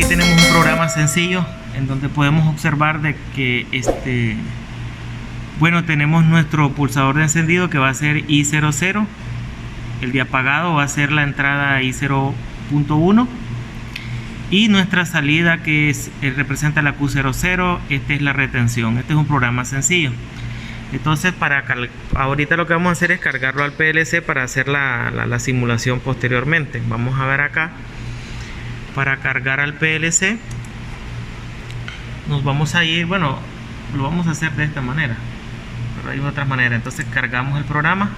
Aquí tenemos un programa sencillo en donde podemos observar de que tenemos nuestro pulsador de encendido que va a ser I00, el de apagado va a ser la entrada I0.1 y nuestra salida que representa la Q00, esta es la retención. Este es un programa sencillo. Entonces ahorita lo que vamos a hacer es cargarlo al PLC para hacer la simulación posteriormente. Vamos a ver acá, para cargar al PLC nos vamos a ir, lo vamos a hacer de esta manera, pero hay otras maneras. Entonces cargamos el programa,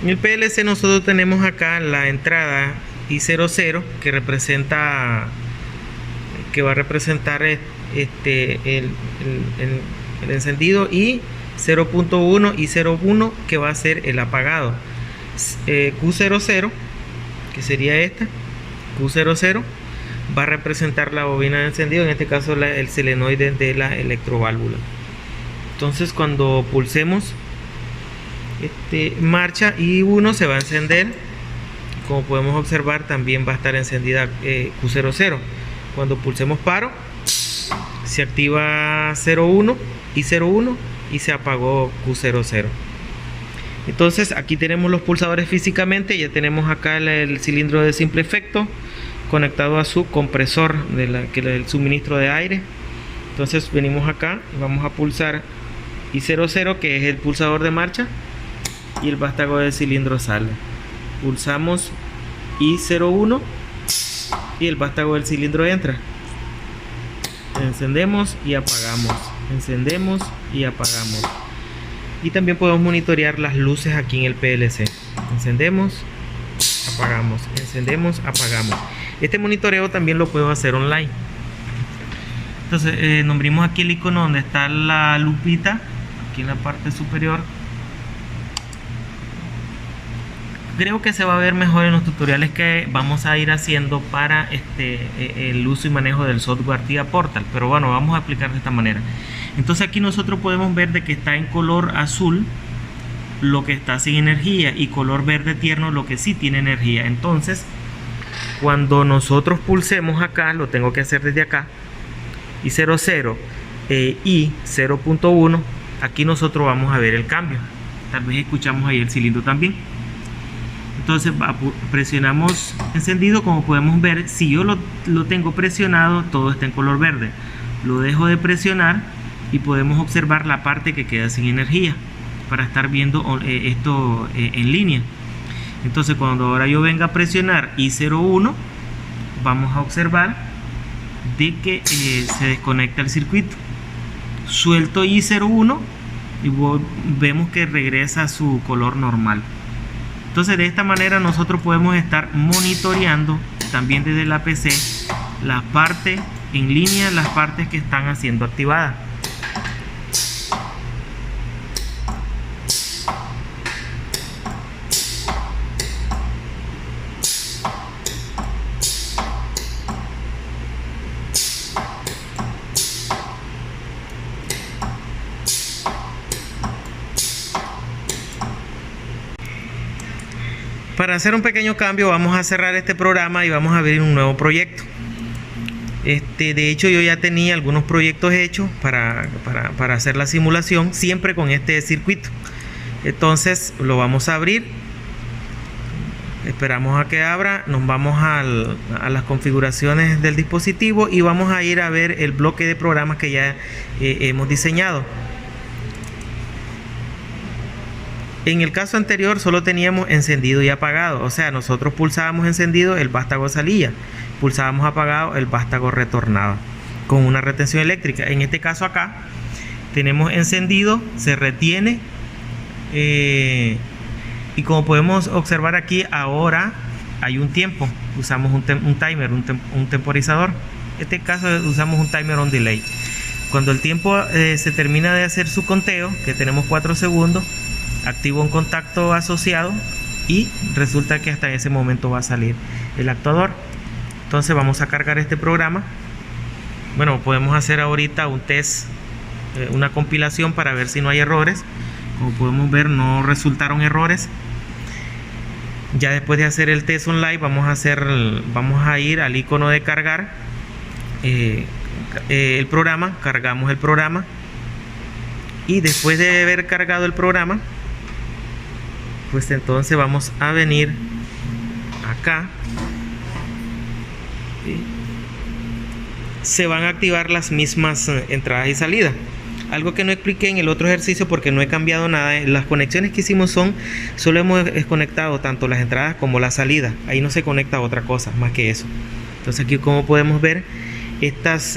en el PLC nosotros tenemos acá la entrada I00 que va a representar el encendido, y 0.1 y 0.1 que va a ser el apagado. Q00, que sería esta, Q00 va a representar la bobina de encendido, en este caso el solenoide de la electroválvula. Entonces cuando pulsemos marcha I1 se va a encender. Como podemos observar, también va a estar encendida Q00. Cuando pulsemos paro se activa 01 y 01 y se apagó Q00. Entonces aquí tenemos los pulsadores físicamente. Ya tenemos acá el cilindro de simple efecto conectado a su compresor del suministro de aire. Entonces venimos acá y vamos a pulsar I00, que es el pulsador de marcha, y el vástago del cilindro sale. Pulsamos I01 y el vástago del cilindro entra. Encendemos y apagamos, encendemos y apagamos. Y también podemos monitorear las luces aquí en el PLC. Encendemos, apagamos, encendemos, apagamos. Este monitoreo también lo puedo hacer online. Entonces nombremos aquí el icono donde está la lupita, aquí en la parte superior. Creo que se va a ver mejor en los tutoriales que vamos a ir haciendo para el uso y manejo del software TIA Portal, pero vamos a aplicar de esta manera. Entonces aquí nosotros podemos ver de que está en color azul lo que está sin energía y color verde tierno lo que sí tiene energía. Entonces cuando nosotros pulsemos acá, lo tengo que hacer desde acá, y 00 y 0.1, aquí nosotros vamos a ver el cambio. Tal vez escuchamos ahí el cilindro también. Entonces presionamos encendido. Como podemos ver, si yo lo tengo presionado, todo está en color verde. Lo dejo de presionar y podemos observar la parte que queda sin energía para estar viendo esto en línea. Entonces cuando ahora yo venga a presionar I01, vamos a observar de que se desconecta el circuito. Suelto I01 y vemos que regresa a su color normal. Entonces de esta manera nosotros podemos estar monitoreando también desde la PC las partes en línea, las partes que están siendo activadas. Para hacer un pequeño cambio vamos a cerrar este programa y vamos a abrir un nuevo proyecto. De hecho yo ya tenía algunos proyectos hechos para hacer la simulación, siempre con este circuito. Entonces lo vamos a abrir, esperamos a que abra, nos vamos a las configuraciones del dispositivo y vamos a ir a ver el bloque de programas que ya hemos diseñado. En el caso anterior solo teníamos encendido y apagado, o sea, nosotros pulsábamos encendido, el vástago salía, pulsábamos apagado, el vástago retornaba con una retención eléctrica. En este caso acá tenemos encendido, se retiene, y como podemos observar aquí ahora hay un tiempo, usamos un timer, un temporizador. En este caso usamos un timer on delay. Cuando el tiempo se termina de hacer su conteo, que tenemos 4 segundos, activo un contacto asociado y resulta que hasta ese momento va a salir el actuador. Entonces vamos a cargar este programa bueno, podemos hacer ahorita un test, una compilación para ver si no hay errores. Como podemos ver, no resultaron errores. Ya después de hacer el test online, vamos a ir al icono de cargar el programa. Cargamos el programa y después de haber cargado el programa, pues entonces vamos a venir acá. Se van a activar las mismas entradas y salidas. Algo que no expliqué en el otro ejercicio porque no he cambiado nada. Las conexiones que hicimos solo hemos desconectado tanto las entradas como la salida. Ahí no se conecta otra cosa más que eso. Entonces aquí, como podemos ver,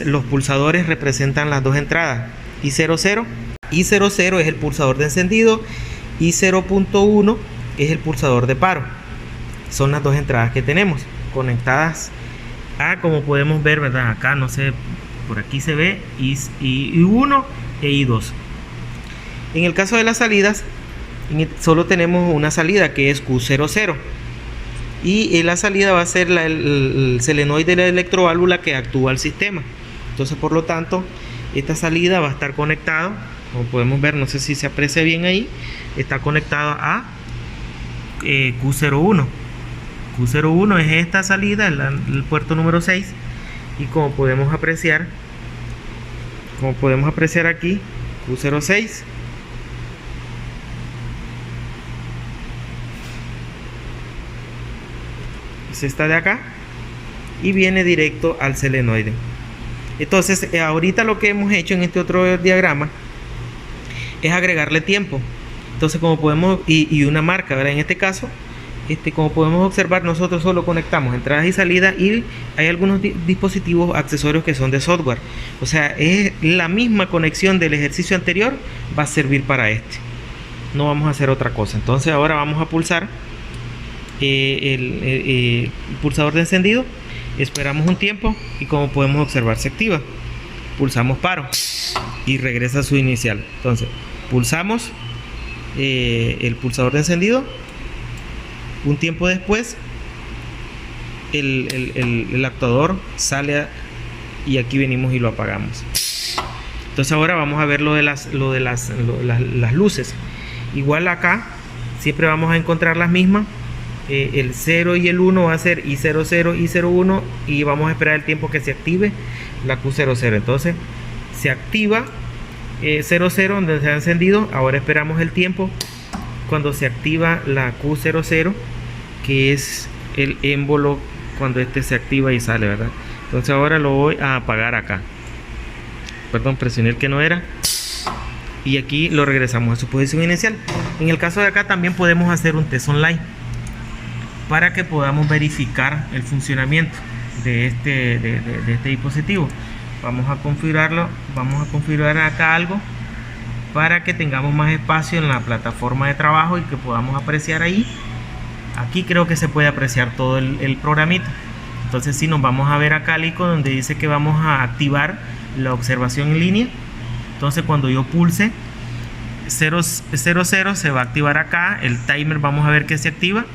los pulsadores representan las dos entradas. I00. I00 es el pulsador de encendido. I0.1 es el pulsador de paro. Son las dos entradas que tenemos conectadas a, como podemos ver, ¿verdad? Acá no sé, por aquí se ve I1 e I2. En el caso de las salidas, solo tenemos una salida que es Q00 y la salida va a ser el solenoide de la electroválvula que actúa el sistema. Entonces, por lo tanto, esta salida va a estar conectada, como podemos ver, no sé si se aprecia bien ahí, está conectada a Q01. Q01 es esta salida, el puerto número 6, y como podemos apreciar aquí, Q06 es esta de acá y viene directo al solenoide. Entonces, ahorita lo que hemos hecho en este otro diagrama es agregarle tiempo. Entonces, como podemos, y una marca, ¿verdad? En este caso, como podemos observar, nosotros solo conectamos entradas y salidas, y hay algunos dispositivos accesorios que son de software. O sea, es la misma conexión del ejercicio anterior, va a servir para este. No vamos a hacer otra cosa. Entonces ahora vamos a pulsar el pulsador de encendido. Esperamos un tiempo y, como podemos observar, se activa. Pulsamos paro y regresa a su inicial. Entonces pulsamos el pulsador de encendido. Un tiempo después el actuador sale y aquí venimos y lo apagamos. Entonces ahora vamos a ver lo de las luces. Igual acá siempre vamos a encontrar las mismas. El 0 y el 1 va a ser I00, I01, y vamos a esperar el tiempo que se active la Q00. Entonces se activa 00 donde se ha encendido. Ahora esperamos el tiempo cuando se activa la Q00, que es el émbolo cuando este se activa y sale, ¿verdad? Entonces ahora lo voy a apagar acá. Perdón, presioné el que no era. Y aquí lo regresamos a su posición inicial. En el caso de acá también podemos hacer un test online para que podamos verificar el funcionamiento de este dispositivo. Vamos a configurarlo. Vamos a configurar acá algo para que tengamos más espacio en la plataforma de trabajo y que podamos apreciar ahí. Aquí creo que se puede apreciar todo el programita. Entonces, si nos vamos a ver acá el icono donde dice que vamos a activar la observación en línea. Entonces, cuando yo pulse 00 se va a activar acá el timer. Vamos a ver que se activa,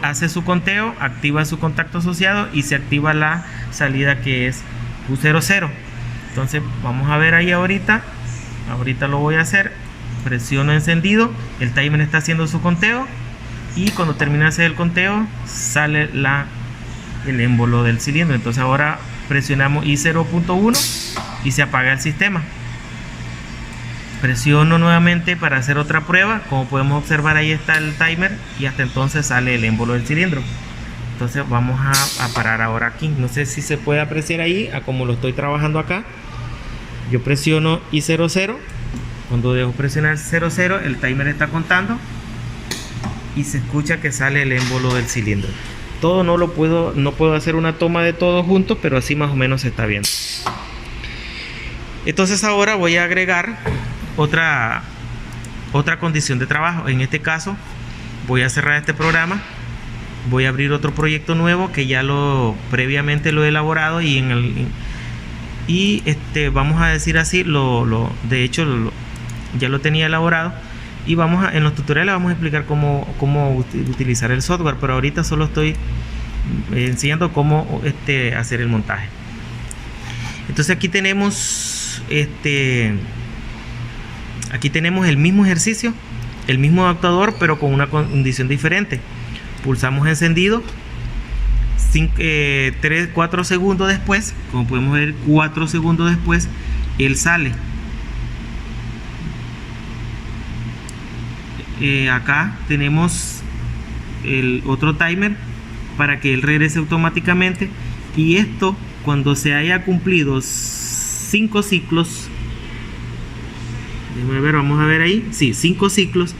hace su conteo, activa su contacto asociado y se activa la salida que es Q00. Entonces vamos a ver ahí ahorita lo voy a hacer. Presiono encendido, el timer está haciendo su conteo y cuando termina de hacer el conteo sale el émbolo del cilindro. Entonces ahora presionamos I0.1 y se apaga el sistema. Presiono nuevamente para hacer otra prueba. Como podemos observar, ahí está el timer y hasta entonces sale el émbolo del cilindro. Entonces vamos a parar ahora aquí. No sé si se puede apreciar ahí a como lo estoy trabajando acá. Yo presiono I00. Cuando dejo presionar 00, el timer está contando y se escucha que sale el émbolo del cilindro. Todo no puedo hacer una toma de todo junto, pero así más o menos se está viendo. Entonces ahora voy a agregar otra condición de trabajo. En este caso voy a cerrar este programa, voy a abrir otro proyecto nuevo que ya previamente lo he elaborado vamos a decir así, de hecho ya lo tenía elaborado, y en los tutoriales vamos a explicar cómo utilizar el software, pero ahorita solo estoy enseñando cómo hacer el montaje. Entonces aquí tenemos el mismo ejercicio, el mismo adaptador, pero con una condición diferente. Pulsamos encendido, 4 segundos después, como podemos ver, 4 segundos después, él sale. Acá tenemos el otro timer para que él regrese automáticamente, y esto cuando se haya cumplido 5 ciclos, déjame ver, vamos a ver ahí, sí, 5 ciclos,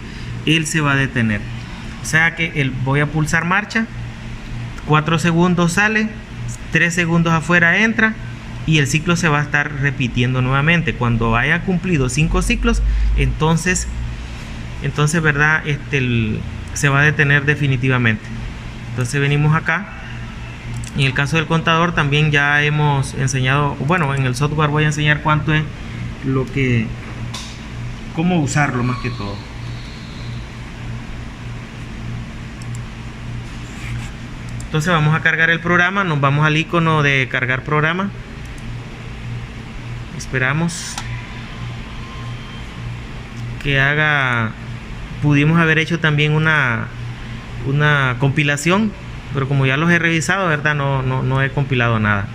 él se va a detener. O sea que voy a pulsar marcha, 4 segundos sale, 3 segundos afuera entra, y el ciclo se va a estar repitiendo nuevamente. Cuando haya cumplido 5 ciclos, entonces verdad, se va a detener definitivamente. Entonces venimos acá. En el caso del contador también ya hemos enseñado, bueno, en el software voy a enseñar cuánto es cómo usarlo más que todo. Entonces vamos a cargar el programa, nos vamos al icono de cargar programa, esperamos que haga. Pudimos haber hecho también una compilación, pero como ya los he revisado, verdad, no he compilado nada.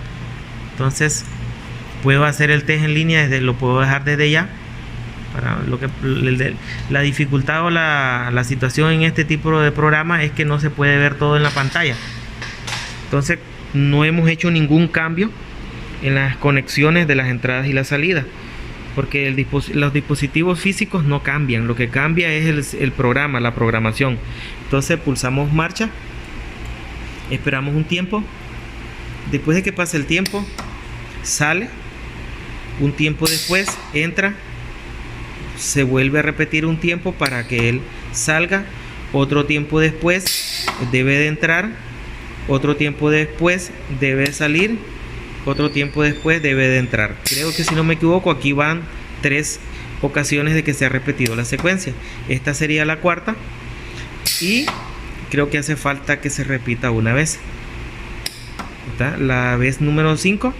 Entonces puedo hacer el test en línea, lo puedo dejar desde ya. Para la dificultad o la situación en este tipo de programa es que no se puede ver todo en la pantalla. Entonces no hemos hecho ningún cambio en las conexiones de las entradas y las salidas, porque los dispositivos físicos no cambian. Lo que cambia es el programa, la programación. Entonces pulsamos marcha, esperamos un tiempo. Después de que pase el tiempo, sale. Un tiempo después entra, se vuelve a repetir un tiempo para que él salga. Otro tiempo después debe de entrar, otro tiempo después debe de salir, otro tiempo después debe de entrar. Creo que, si no me equivoco, aquí van 3 ocasiones de que se ha repetido la secuencia. Esta sería la cuarta, y creo que hace falta que se repita una vez. ¿Está? La vez número 5,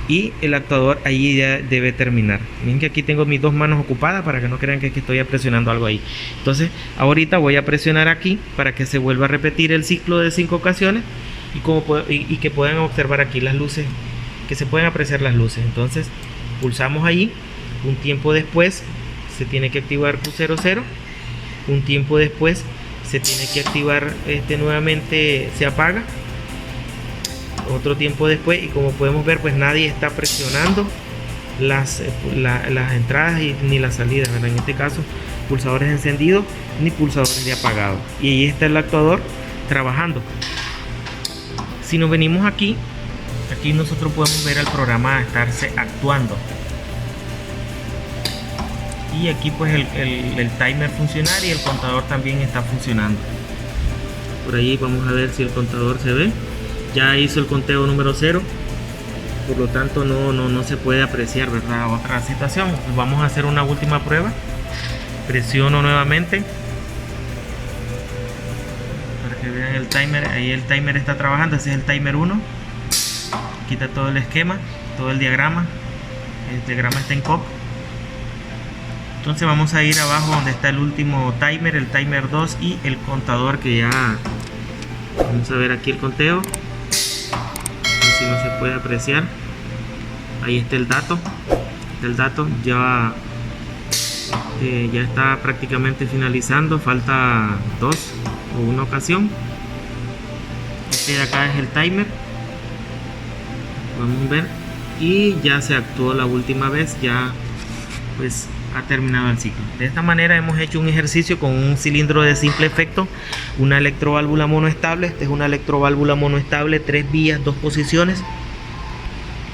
y el actuador ahí ya debe terminar. Miren que aquí tengo mis 2 manos ocupadas para que no crean que estoy presionando algo ahí. Entonces ahorita voy a presionar aquí para que se vuelva a repetir el ciclo de 5 ocasiones, y que puedan observar aquí las luces, que se pueden apreciar las luces. Entonces pulsamos allí. Un tiempo después se tiene que activar Q00. Un tiempo después se tiene que activar nuevamente, se apaga. Otro tiempo después, y como podemos ver, pues nadie está presionando las entradas ni las salidas, ¿verdad? En este caso, pulsadores encendidos ni pulsadores de apagado, y ahí está el actuador trabajando. Si nos venimos aquí nosotros podemos ver al programa estarse actuando, y aquí pues el timer funcionar, y el contador también está funcionando. Por ahí vamos a ver si el contador se ve. Ya hizo el conteo número 0, por lo tanto no se puede apreciar, ¿verdad? Otra situación. Pues vamos a hacer una última prueba. Presiono nuevamente para que vean el timer. Ahí el timer está trabajando. Ese es el timer 1. Quita todo el esquema, todo el diagrama. El diagrama está en COP. Entonces vamos a ir abajo donde está el último timer, el timer 2, y el contador, que ya vamos a ver aquí el conteo. Si no se puede apreciar, ahí está el dato. Ya está prácticamente finalizando, falta 2 o una ocasión. Este de acá es el timer, vamos a ver, y ya se actuó la última vez, ya pues ha terminado el ciclo. De esta manera hemos hecho un ejercicio con un cilindro de simple efecto, una electroválvula monoestable. Esta es una electroválvula monoestable, 3 vías, 2 posiciones.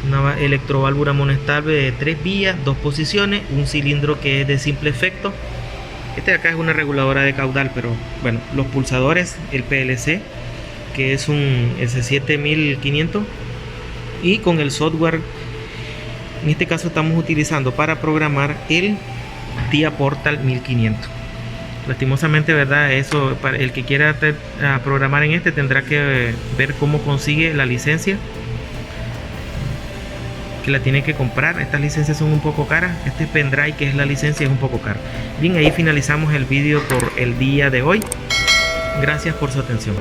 Una electroválvula monoestable de 3 vías, 2 posiciones, un cilindro que es de simple efecto. Este de acá es una reguladora de caudal, pero bueno, los pulsadores, el PLC, que es un S7500, y con el software, en este caso estamos utilizando para programar el TIA Portal 1500. Lastimosamente, ¿verdad? Eso, para el que quiera programar en tendrá que ver cómo consigue la licencia. que la tiene que comprar. Estas licencias son un poco caras. Este pendrive, que es la licencia, es un poco caro. Bien, ahí finalizamos el vídeo por el día de hoy. Gracias por su atención.